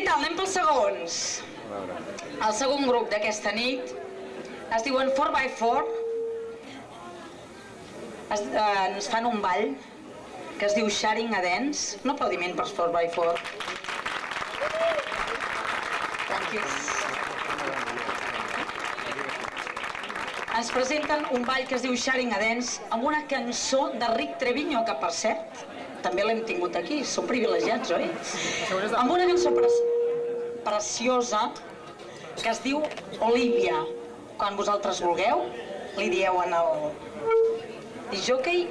tal? Anem pels segons. El segon grup d'aquesta nit es diuen 4x4. Ens fan un ball que es diu Sharing a Dance. Un aplaudiment pels 4x4. Gràcies. Ens presenten un ball que es diu Sharing a Dance amb una cançó de Rick Treviño, que per cert també l'hem tingut aquí, som privilegiats, oi? Amb una cançó preciosa que es diu Olivia. Quan vosaltres vulgueu, li dieu en el disjockey...